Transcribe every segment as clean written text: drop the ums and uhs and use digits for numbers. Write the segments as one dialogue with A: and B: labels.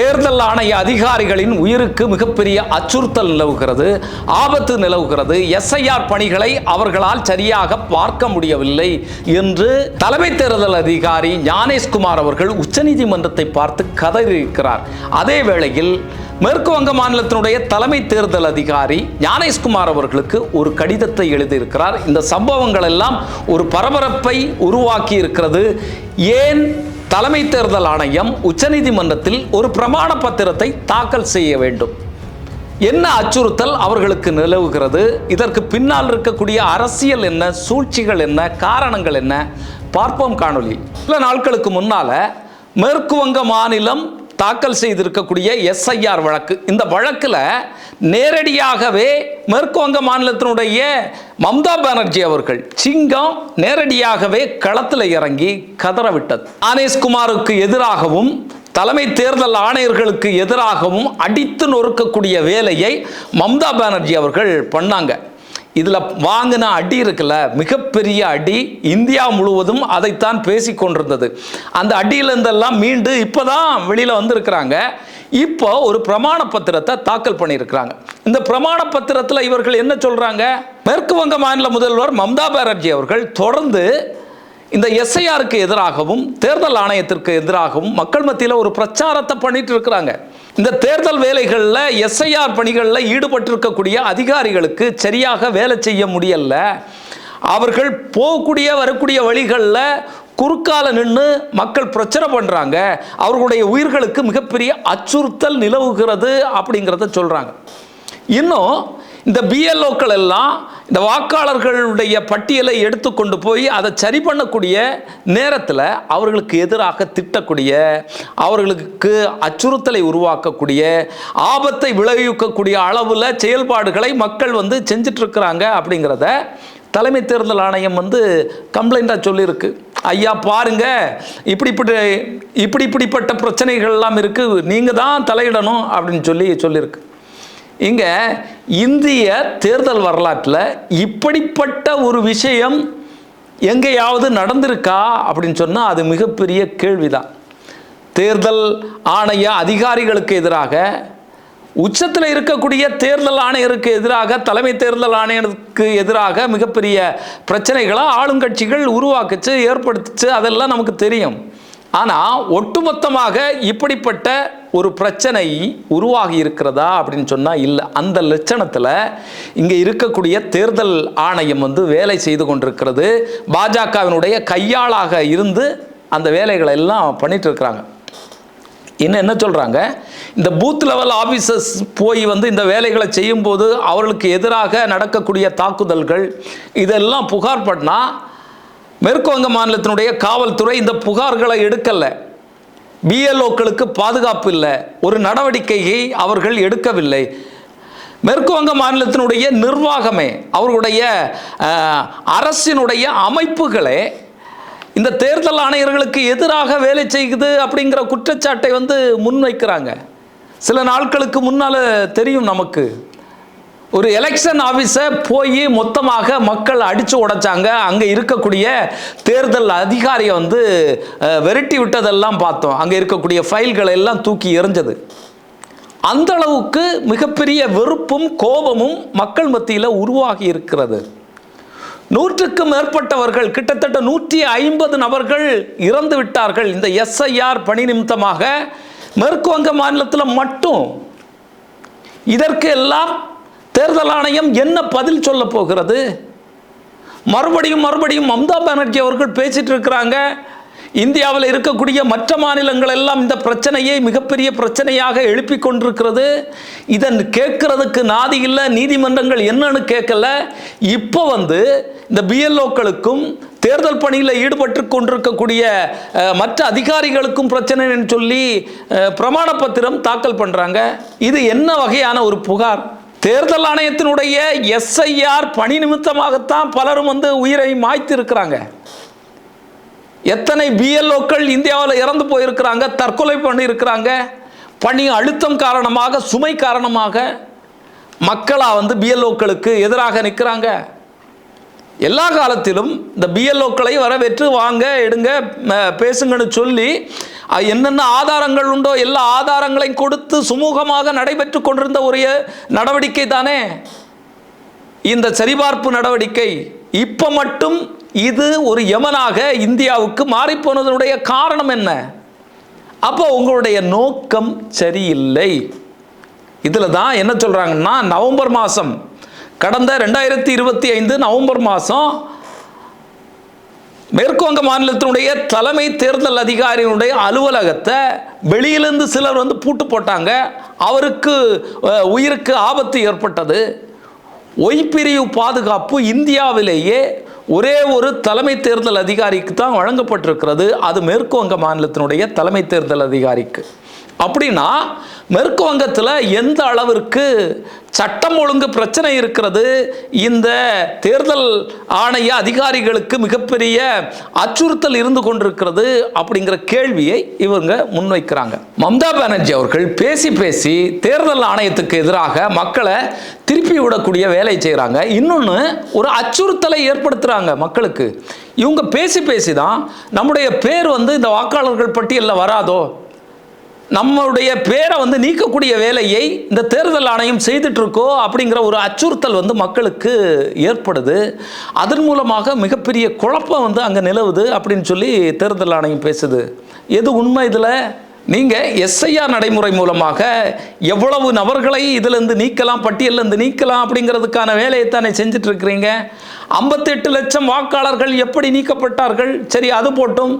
A: தேர்தல் ஆணைய அதிகாரிகளின் உயிருக்கு மிகப்பெரிய அச்சுறுத்தல் நிலவுகிறது, ஆபத்து நிலவுகிறது. எஸ்ஐஆர் பணிகளை அவர்களால் சரியாக பார்க்க முடியவில்லை என்று தலைமை தேர்தல் அதிகாரி ஞானேஷ்குமார் அவர்கள் உச்சநீதிமன்றத்தை பார்த்து கதறியிருக்கிறார். அதே வேளையில் மேற்கு வங்க மாநிலத்தினுடைய தலைமை தேர்தல் அதிகாரி ஞானேஷ்குமார் அவர்களுக்கு ஒரு கடிதத்தை எழுதியிருக்கிறார். இந்த சம்பவங்கள் எல்லாம் ஒரு பரபரப்பை உருவாக்கி இருக்கிறது. ஏன் தலைமை தேர்தல் ஆணையம் உச்சநீதிமன்றத்தில் ஒரு பிரமாண பத்திரத்தை தாக்கல் செய்ய வேண்டும்? என்ன அச்சுறுத்தல் அவர்களுக்கு நிலவுகிறது? இதற்கு பின்னால் இருக்கக்கூடிய அரசியல் என்ன, சூழ்ச்சிகள் என்ன, காரணங்கள் என்ன பார்ப்போம் காணொலி. சில நாட்களுக்கு முன்னால மேற்கு வங்க மாநிலம் தாக்கல் செய்திருக்கக்கூடிய எஸ்ஐஆர் வழக்கு, இந்த வழக்கில் நேரடியாகவே மேற்கு வங்க மாநிலத்தினுடைய மம்தா பானர்ஜி அவர்கள் சிங்கம் நேரடியாகவே களத்தில் இறங்கி கதறவிட்டது. ஞானேஷ்குமாருக்கு எதிராகவும் தலைமை தேர்தல் ஆணையர்களுக்கு எதிராகவும் அடித்து நொறுக்கக்கூடிய வேலையை மம்தா பானர்ஜி அவர்கள் பண்ணாங்க. இதில் வாங்கின அடி இருக்குல்ல, மிகப்பெரிய அடி. இந்தியா முழுவதும் அதைத்தான் பேசி கொண்டிருந்தது. அந்த அடியிலிருந்தெல்லாம் மீண்டு இப்போதான் வெளியில் வந்திருக்கிறாங்க. இப்போ ஒரு பிரமாண பத்திரத்தை தாக்கல் பண்ணியிருக்கிறாங்க. இந்த பிரமாண பத்திரத்தில் இவர்கள் என்ன சொல்கிறாங்க? மேற்கு வங்க மாநில முதல்வர் மம்தா பானர்ஜி அவர்கள் தொடர்ந்து இந்த எஸ்ஐஆருக்கு எதிராகவும் தேர்தல் ஆணையத்திற்கு எதிராகவும் மக்கள் மத்தியில் ஒரு பிரச்சாரத்தை பண்ணிட்டு இருக்கிறாங்க. இந்த தேர்தல் வேலைகளில் எஸ்ஐஆர் பணிகளில் ஈடுபட்டிருக்கக்கூடிய அதிகாரிகளுக்கு சரியாக வேலை செய்ய முடியல. அவர்கள் போகக்கூடிய வரக்கூடிய வழிகளில் குறுக்கால நின்று மக்கள் பிரச்சனை பண்ணுறாங்க. அவர்களுடைய உயிர்களுக்கு மிகப்பெரிய அச்சுறுத்தல் நிலவுகிறது அப்படிங்கிறத சொல்கிறாங்க. இன்னும் இந்த பிஎல்ஓக்கள் எல்லாம் இந்த வாக்காளர்களுடைய பட்டியலை எடுத்துக்கொண்டு போய் அதை சரி பண்ணக்கூடிய நேரத்தில் அவர்களுக்கு எதிராக திட்டக்கூடிய, அவர்களுக்கு அச்சுறுத்தலை உருவாக்கக்கூடிய, ஆபத்தை விளைவிக்கக்கூடிய அளவில் செயல்பாடுகளை மக்கள் செஞ்சிட்ருக்கிறாங்க அப்படிங்கிறத தலைமை தேர்தல் ஆணையம் கம்ப்ளைண்ட்டாக சொல்லியிருக்கு. ஐயா பாருங்க, இப்படிப்பட்ட பிரச்சனைகள் எல்லாம் இருக்குது, நீங்கள் தான் தலையிடணும் அப்படின்னு சொல்லியிருக்கு. இங்கே இந்திய தேர்தல் வரலாற்றில் இப்படிப்பட்ட ஒரு விஷயம் எங்கேயாவது நடந்திருக்கா அப்படின்னு சொன்னால் அது மிகப்பெரிய கேள்விதான். தேர்தல் ஆணைய அதிகாரிகளுக்கு எதிராக, உச்சத்தில் இருக்கக்கூடிய தேர்தல் ஆணையருக்கு எதிராக, தலைமை தேர்தல் ஆணையருக்கு எதிராக மிகப்பெரிய பிரச்சனைகளை ஆளுங்கட்சிகள் உருவாக்குச்சு, ஏற்படுத்துச்சு, அதெல்லாம் நமக்கு தெரியும். ஆனால் ஒட்டுமொத்தமாக இப்படிப்பட்ட ஒரு பிரச்சனை உருவாகி இருக்கிறதா அப்படின்னு சொன்னால் இல்லை. அந்த லட்சணத்தில் இங்கே இருக்கக்கூடிய தேர்தல் ஆணையம் வேலை செய்து கொண்டிருக்கிறது. பாஜகவினுடைய கையாளாக இருந்து அந்த வேலைகளை எல்லாம் பண்ணிட்டு இருக்கிறாங்க. இன்னும் என்ன சொல்கிறாங்க? இந்த பூத் லெவல் ஆஃபீஸர்ஸ் போய் இந்த வேலைகளை செய்யும்போது அவர்களுக்கு எதிராக நடக்கக்கூடிய தாக்குதல்கள் இதெல்லாம் புகார் பண்ணால் மேற்கு வங்க மாநிலத்தினுடைய காவல்துறை இந்த புகார்களை எடுக்கலை. பிஎல்ஓக்களுக்கு பாதுகாப்பு இல்லை, ஒரு நடவடிக்கையை அவர்கள் எடுக்கவில்லை. மேற்கு வங்க மாநிலத்தினுடைய நிர்வாகமே, அவர்களுடைய அரசினுடைய அமைப்புகளே இந்த தேர்தல் ஆணையர்களுக்கு எதிராக வேலை செய்யுது அப்படிங்கிற குற்றச்சாட்டை முன்வைக்கிறாங்க. சில நாட்களுக்கு முன்னால் தெரியும் நமக்கு, ஒரு எலெக்ஷன் ஆஃபீஸை போய் மொத்தமாக மக்கள் அடித்து உடைச்சாங்க. அங்கே இருக்கக்கூடிய தேர்தல் அதிகாரியை விரட்டி விட்டதெல்லாம் பார்த்தோம். அங்கே இருக்கக்கூடிய ஃபைல்களை எல்லாம் தூக்கி எறிஞ்சது. அந்த அளவுக்கு மிகப்பெரிய வெறுப்பும் கோபமும் மக்கள் மத்தியில் உருவாகி இருக்கிறது. 100க்கும் மேற்பட்டவர்கள், கிட்டத்தட்ட 150 நபர்கள் இறந்து விட்டார்கள் இந்த எஸ்ஐஆர் பணி நிமித்தமாக மேற்கு வங்க மாநிலத்தில் மட்டும். இதற்கு எல்லாம் தேர்தல் ஆணையம் என்ன பதில் சொல்ல போகிறது? மறுபடியும் மம்தா பானர்ஜி அவர்கள் பேசிட்டு இருக்கிறாங்க. இந்தியாவில் இருக்கக்கூடிய மற்ற மாநிலங்கள் எல்லாம் இந்த பிரச்சனையை மிகப்பெரிய பிரச்சனையாக எழுப்பி கொண்டிருக்கிறது. இதன் கேட்கறதுக்கு நாதி இல்லை, நீதிமன்றங்கள் என்னன்னு கேட்கல. இப்போ இந்த பிஎல்ஓக்களுக்கும் தேர்தல் பணியில் ஈடுபட்டு கொண்டிருக்கக்கூடிய மற்ற அதிகாரிகளுக்கும் பிரச்சனைன்னு சொல்லி பிரமாண பத்திரம் தாக்கல் பண்ணுறாங்க. இது என்ன வகையான ஒரு புகார்? தேர்தல் ஆணையத்தினுடைய எஸ்ஐஆர் பணி நிமித்தமாகத்தான் பலரும் உயிரை மாய்த்து இருக்கிறாங்க. எத்தனை பிஎல்ஓக்கள் இந்தியாவில் இறந்து போயிருக்கிறாங்க, தற்கொலை பண்ணி இருக்கிறாங்க. பணி அழுத்தம் காரணமாக, சுமை காரணமாக மக்களா பிஎல்ஓக்களுக்கு எதிராக நிற்கிறாங்க. எல்லா காலத்திலும் இந்த பிஎல்ஓக்களை வரவேற்று வாங்க எடுங்க பேசுங்கன்னு சொல்லி என்னென்ன ஆதாரங்கள் உண்டோ எல்லா ஆதாரங்களையும் கொடுத்து சுமூகமாக நடைபெற்று கொண்டிருந்த ஒரு நடவடிக்கை தானே இந்த சரிபார்ப்பு நடவடிக்கை. இப்போ மட்டும் இது ஒரு யமனாக இந்தியாவுக்கு மாறிப்போனதனுடைய காரணம் என்ன? அப்போ உங்களுடைய நோக்கம் சரியில்லை. இதில் தான் என்ன சொல்கிறாங்கன்னா, நவம்பர் மாதம், கடந்த 2025 நவம்பர் மாதம் மேற்குவங்க மாநிலத்தினுடைய தலைமை தேர்தல் அதிகாரியினுடைய அலுவலகத்தை வெளியிலிருந்து சிலர் வந்து பூட்டு போட்டாங்க. அவருக்கு உயிருக்கு ஆபத்து ஏற்பட்டது. ஒய்பிரிவு பாதுகாப்பு இந்தியாவிலேயே ஒரே ஒரு தலைமை தேர்தல் அதிகாரிக்கு தான் வழங்கப்பட்டிருக்கிறது. அது மேற்கு வங்க மாநிலத்தினுடைய தலைமை தேர்தல் அதிகாரிக்கு. அப்படின்னா மேற்கு வங்கத்தில் எந்த அளவிற்கு சட்டம் ஒழுங்கு பிரச்சனை இருக்கிறது, இந்த தேர்தல் ஆணைய அதிகாரிகளுக்கு மிகப்பெரிய அச்சுறுத்தல் இருந்து கொண்டிருக்கிறது அப்படிங்கிற கேள்வியை இவங்க முன்வைக்கிறாங்க. மம்தா பானர்ஜி அவர்கள் பேசி பேசி தேர்தல் ஆணையத்துக்கு எதிராக மக்களை திருப்பி விடக்கூடிய வேலை செய்கிறாங்க. இன்னொன்று, ஒரு அச்சுறுத்தலை ஏற்படுத்துகிறாங்க மக்களுக்கு. இவங்க பேசி பேசி தான் நம்முடைய பேர் வந்து இந்த வாக்காளர்கள் பட்டியலில் வராதோ, நம்மளுடைய பேரை வந்து நீக்கக்கூடிய வேலையை இந்த தேர்தல் ஆணையம் செய்துட்டு இருக்கோ அப்படிங்கிற ஒரு அச்சுறுத்தல் வந்து மக்களுக்கு ஏற்படுது. அதன் மூலமாக மிகப்பெரிய குழப்பம் வந்து அங்கே நிலவுது அப்படின்னு சொல்லி தேர்தல் ஆணையம் பேசுது. எது உண்மை? இதில் நீங்கள் எஸ்ஐஆர் நடைமுறை மூலமாக எவ்வளவு நபர்களை இதிலிருந்து நீக்கலாம், பட்டியலிருந்து நீக்கலாம் அப்படிங்கிறதுக்கான வேலையை தானே செஞ்சுட்டு இருக்கிறீங்க. 58 லட்சம் வாக்காளர்கள் எப்படி நீக்கப்பட்டார்கள்? சரி, அது போட்டும்.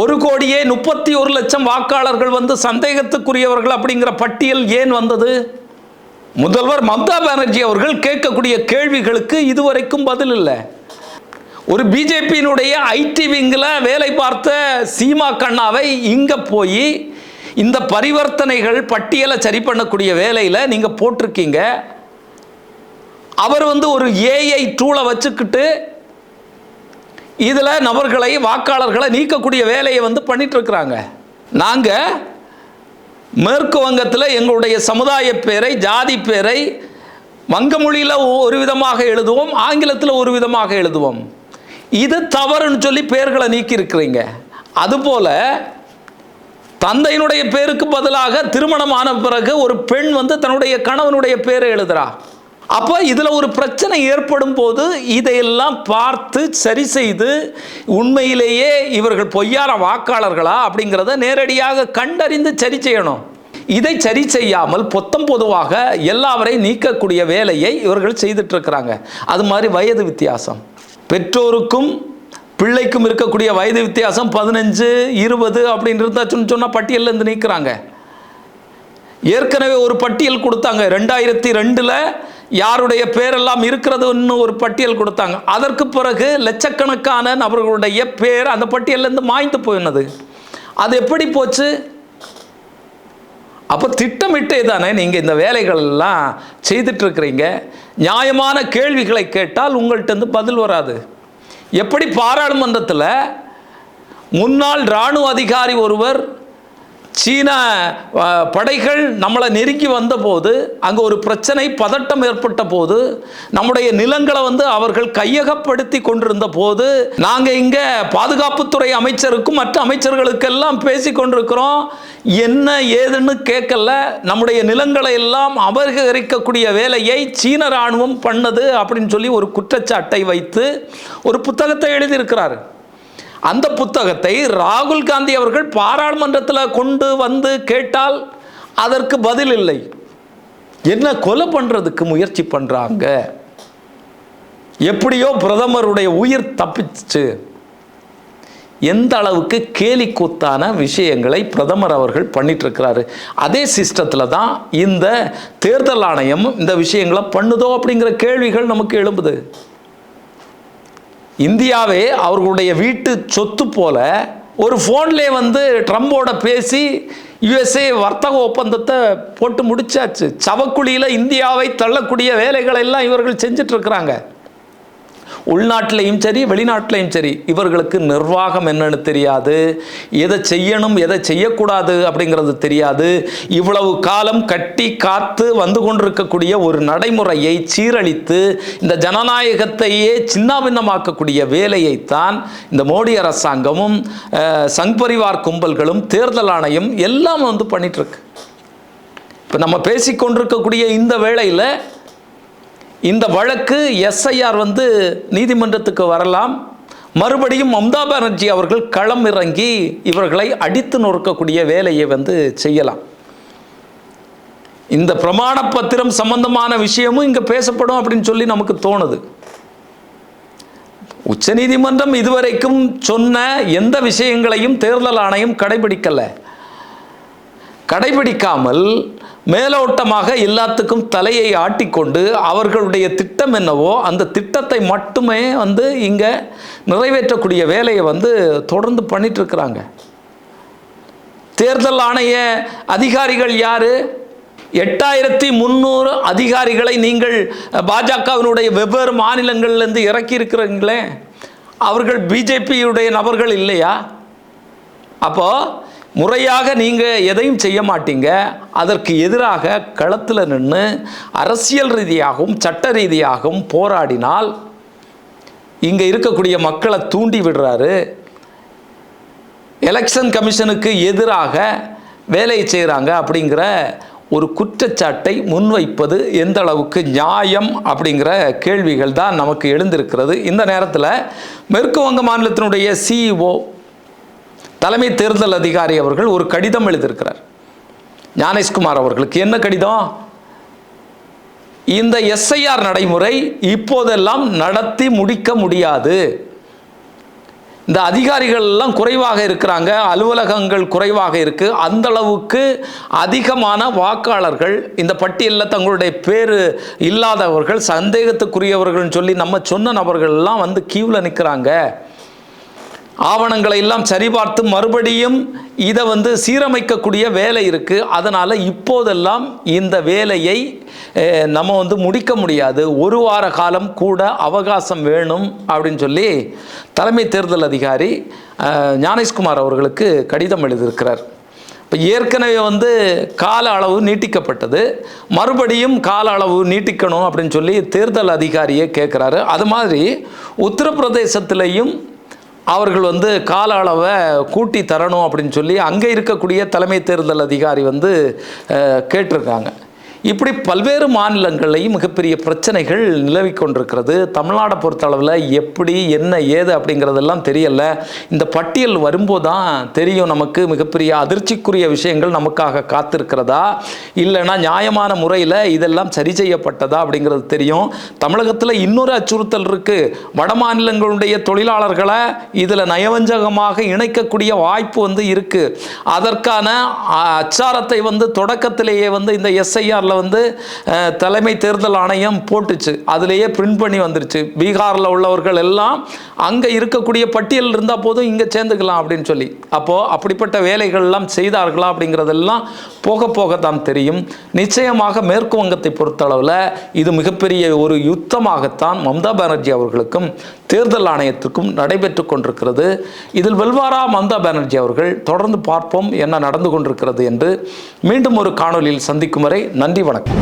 A: 1,31,00,000 வாக்காளர்கள் வந்து சந்தேகத்துக்குரியவர்கள் அப்படிங்கிற பட்டியல் ஏன் வந்தது? முதல்வர் மம்தா பானர்ஜி அவர்கள் கேட்கக்கூடிய கேள்விகளுக்கு இதுவரைக்கும் பதில் இல்லை. ஒரு பிஜேபியினுடைய ஐடி விங்கில் வேலை பார்த்த சீமா கண்ணாவை இங்கே போய் இந்த பரிவர்த்தனைகள் பட்டியலை சரி பண்ணக்கூடிய வேலையில் நீங்கள் போட்டிருக்கீங்க. அவர் வந்து ஒரு ஏஐ டூலை வச்சுக்கிட்டு இதில் நபர்களை, வாக்காளர்களை நீக்கக்கூடிய வேலையை வந்து பண்ணிட்டு இருக்கிறாங்க. நாங்கள் மேற்கு வங்கத்தில் எங்களுடைய சமுதாய பேரை, ஜாதி பேரை வங்க மொழியில் ஒரு விதமாக எழுதுவோம், ஆங்கிலத்தில் ஒரு விதமாக எழுதுவோம். இது தவறுன்னு சொல்லி பேர்களை நீக்கி இருக்கிறீங்க. அதுபோல் தந்தையினுடைய பேருக்கு பதிலாக திருமணமான பிறகு ஒரு பெண் வந்து தன்னுடைய கணவனுடைய பேரை எழுதுறா. அப்போ இதில் ஒரு பிரச்சனை ஏற்படும் போது இதையெல்லாம் பார்த்து சரி செய்து உண்மையிலேயே இவர்கள் பொய்யார வாக்காளர்களா அப்படிங்கிறத நேரடியாக கண்டறிந்து சரி செய்யணும். இதை சரி செய்யாமல் பொதுவாக எல்லாவரையும் நீக்கக்கூடிய வேலையை இவர்கள் செய்துட்டு இருக்கிறாங்க. அது மாதிரி வயது வித்தியாசம், பெற்றோருக்கும் பிள்ளைக்கும் இருக்கக்கூடிய வயது வித்தியாசம் 15, 20 அப்படின்னு இருந்தாச்சுன்னு சொன்னால் பட்டியலிருந்து நீக்கிறாங்க. ஏற்கனவே ஒரு பட்டியல் கொடுத்தாங்க. 2002 யாருடைய பேரெல்லாம் இருக்கிறதுன்னு ஒரு பட்டியல் கொடுத்தாங்க. அதற்கு பிறகு லட்சக்கணக்கான நபர்களுடைய பேர் அந்த பட்டியலிருந்து மாய்ந்து போயினது. அது எப்படி போச்சு? அப்போ திட்டமிட்டே தானே நீங்கள் இந்த வேலைகள் எல்லாம் செய்துட்டு இருக்கிறீங்க. நியாயமான கேள்விகளை கேட்டால் உங்கள்கிட்ட பதில் வராது. எப்படி பாராளுமன்றத்தில் முன்னாள் இராணுவ அதிகாரி ஒருவர் சீன படைகள் நம்மளை நெருங்கி வந்தபோது அங்கே ஒரு பிரச்சனை, பதட்டம் ஏற்பட்ட போது, நம்முடைய நிலங்களை வந்து அவர்கள் கையகப்படுத்தி கொண்டிருந்த போது நாங்கள் இங்கே பாதுகாப்புத்துறை அமைச்சருக்கும் மற்ற அமைச்சர்களுக்கெல்லாம் பேசி கொண்டிருக்கிறோம். என்ன ஏதுன்னு கேட்கல. நம்முடைய நிலங்களை எல்லாம் அபகரிக்கக்கூடிய வேலையை சீன இராணுவம் பண்ணது அப்படின்னு சொல்லி ஒரு குற்றச்சாட்டை வைத்து ஒரு புத்தகத்தை எழுதியிருக்கிறார். அந்த புத்தகத்தை ராகுல் காந்தி அவர்கள் பாராளுமன்றத்தில் கொண்டு வந்து கேட்டால் அதற்கு பதில் இல்லை. என்ன கொலை பண்ணுறதுக்கு முயற்சி பண்ணுறாங்க. எப்படியோ பிரதமருடைய உயிர் தப்பிச்சு. எந்த அளவுக்கு கேலி கூத்தான விஷயங்களை பிரதமர் அவர்கள் பண்ணிட்டு இருக்கிறாரு. அதே சிஸ்டத்தில் தான் இந்த தேர்தல் ஆணையம் இந்த விஷயங்களை பண்ணுதோ அப்படிங்கிற கேள்விகள் நமக்கு எழும்புது. இந்தியாவே அவர்களுடைய வீட்டு சொத்து போல ஒரு ஃபோன்லேயே வந்து ட்ரம்போட பேசி யுஎஸ்ஏ வர்த்தக ஒப்பந்தத்தை போட்டு முடிச்சாச்சு. சவக்குழியில் இந்தியாவை தள்ளக்கூடிய வேலைகளை எல்லாம் இவர்கள் செஞ்சிட்டு இருக்கிறாங்க. உள்நாட்டிலையும் சரி வெளிநாட்டிலையும் சரி இவர்களுக்கு நிர்வாகம் என்னன்னு தெரியாது, எதை செய்யணும் எதை செய்யக்கூடாது அப்படிங்கிறது தெரியாது. இவ்வளவு காலம் கட்டி காத்து வந்து கொண்டிருக்கக்கூடிய ஒரு நடைமுறையை சீரழித்து இந்த ஜனநாயகத்தையே சின்னாபின்னமாக்கக்கூடிய வேலையைத்தான் இந்த மோடி அரசாங்கமும் சங் பரிவார் கும்பல்களும் தேர்தல் ஆணையம் எல்லாம் வந்து பண்ணிட்டு இருக்கு. இப்போ நம்ம பேசிக்கொண்டிருக்கக்கூடிய இந்த வேளையில் இந்த வழக்கு எஸ்ஐஆர் வந்து நீதிமன்றத்துக்கு வரலாம். மறுபடியும் மம்தா பானர்ஜி அவர்கள் களம் இறங்கி இவர்களை அடித்து நொறுக்கக்கூடிய வேலையை வந்து செய்யலாம். இந்த பிரமாண பத்திரம் சம்பந்தமான விஷயமும் இங்கே பேசப்படும் அப்படின்னு சொல்லி நமக்கு தோணுது. உச்ச நீதிமன்றம் இதுவரைக்கும் சொன்ன எந்த விஷயங்களையும் தேர்தல் ஆணையம் கடைபிடிக்காமல் மேலோட்டமாக எல்லாத்துக்கும் தலையை ஆட்டிக்கொண்டு அவர்களுடைய திட்டம் என்னவோ அந்த திட்டத்தை மட்டுமே வந்து இங்கே நிறைவேற்றக்கூடிய வேலையை வந்து தொடர்ந்து பண்ணிட்டு இருக்கிறாங்க. தேர்தல் ஆணைய அதிகாரிகள் யாரு? 8300 அதிகாரிகளை நீங்கள் பாஜகவினுடைய வெவ்வேறு மாநிலங்களிலிருந்து இறக்கி இருக்கிறீங்களே, அவர்கள் பிஜேபியுடைய நபர்கள் இல்லையா? அப்போ முறையாக நீங்கள் எதையும் செய்ய மாட்டீங்க. அதற்கு எதிராக களத்தில் நின்று அரசியல் ரீதியாகவும் சட்ட ரீதியாகவும் போராடினால் இங்கே இருக்கக்கூடிய மக்களை தூண்டி விடுறாரு. எலெக்ஷன் கமிஷனுக்கு எதிராக வேலை செய்கிறாங்க அப்படிங்கிற ஒரு குற்றச்சாட்டை முன்வைப்பது எந்த அளவுக்கு நியாயம் அப்படிங்கிற கேள்விகள் தான் நமக்கு எழுந்திருக்கிறது. இந்த நேரத்தில் மேற்கு வங்க மாநிலத்தினுடைய சிஇஓ தலைமை தேர்தல் அதிகாரி அவர்கள் ஒரு கடிதம் எழுதியிருக்கிறார் ஞானேஷ்குமார் அவர்களுக்கு. என்ன கடிதம்? இந்த எஸ்ஐஆர் நடைமுறை இப்போதெல்லாம் நடத்தி முடிக்க முடியாது. இந்த அதிகாரிகள் எல்லாம் குறைவாக இருக்கிறாங்க, அலுவலகங்கள் குறைவாக இருக்கு. அந்த அளவுக்கு அதிகமான வாக்காளர்கள் இந்த பட்டியலில் தங்களுடைய பேர் இல்லாதவர்கள், சந்தேகத்துக்குரியவர்கள் சொல்லி நம்ம சொன்ன நபர்கள் எல்லாம் வந்து கியூவில் நிற்கிறாங்க. ஆவணங்களை எல்லாம் சரிபார்த்து மறுபடியும் இதை வந்து சீரமைக்கக்கூடிய வேலை இருக்குது. அதனால் இப்போதெல்லாம் இந்த வேலையை நம்ம வந்து முடிக்க முடியாது, ஒரு வார காலம் கூட அவகாசம் வேணும் அப்படின்னு சொல்லி தலைமை தேர்தல் அதிகாரி ஞானேஷ்குமார் அவர்களுக்கு கடிதம் எழுதியிருக்கிறார். இப்போ ஏற்கனவே வந்து கால அளவு நீட்டிக்கப்பட்டது, மறுபடியும் கால அளவு நீட்டிக்கணும் அப்படின்னு சொல்லி தேர்தல் அதிகாரியே கேட்குறாரு. அது மாதிரி உத்தரப்பிரதேசத்திலையும் அவர்கள் வந்து கால அளவை கூட்டி தரணும் அப்படின்னு சொல்லி அங்கே இருக்கக்கூடிய தலைமை தேர்தல் அதிகாரி வந்து கேட்டிருக்காங்க. இப்படி பல்வேறு மாநிலங்களையும் மிகப்பெரிய பிரச்சனைகள் நிலவி கொண்டிருக்கிறது. தமிழ்நாடை பொறுத்தளவில் எப்படி என்ன ஏது அப்படிங்கிறதெல்லாம் தெரியல. இந்த பட்டியல் வரும்போது தான் தெரியும் நமக்கு மிகப்பெரிய அதிர்ச்சிக்குரிய விஷயங்கள் நமக்காக காத்திருக்கிறதா, இல்லைன்னா நியாயமான முறையில் இதெல்லாம் சரி செய்யப்பட்டதா அப்படிங்கிறது தெரியும். தமிழகத்தில் இன்னொரு அச்சுறுத்தல் இருக்குது. வட மாநிலங்களுடைய தொழிலாளர்களை இதில் நயவஞ்சகமாக இணைக்கக்கூடிய வாய்ப்பு வந்து இருக்குது. அதற்கான அச்சாரத்தை வந்து தொடக்கத்திலேயே வந்து இந்த எஸ்ஐஆர் வந்து தலைமை தேர்தல் ஆணையம் போட்டுச்சு, அதிலேயே பிரிண்ட் பண்ணி வந்துருச்சு. பீகாரில் உள்ளவர்கள் எல்லாம் அங்கே இருக்கக்கூடிய பட்டியல் இருந்தால் போதும் இங்கே சேர்ந்துக்கலாம் அப்படின்னு சொல்லி. அப்போது அப்படிப்பட்ட வேலைகள் எல்லாம் செய்தார்களா அப்படிங்கிறதெல்லாம் போக போக தான் தெரியும். நிச்சயமாக மேற்கு வங்கத்தை பொறுத்தளவில் இது மிகப்பெரிய ஒரு யுத்தமாகத்தான் மம்தா பானர்ஜி அவர்களுக்கும் தேர்தல் ஆணையத்திற்கும் நடைபெற்று கொண்டிருக்கிறது. இதில் வெல்வாரா மம்தா பானர்ஜி அவர்கள்? தொடர்ந்து பார்ப்போம் என்ன நடந்து கொண்டிருக்கிறது என்று. மீண்டும் ஒரு காணொலியில் சந்திக்கும் வரை நன்றி, வணக்கம்.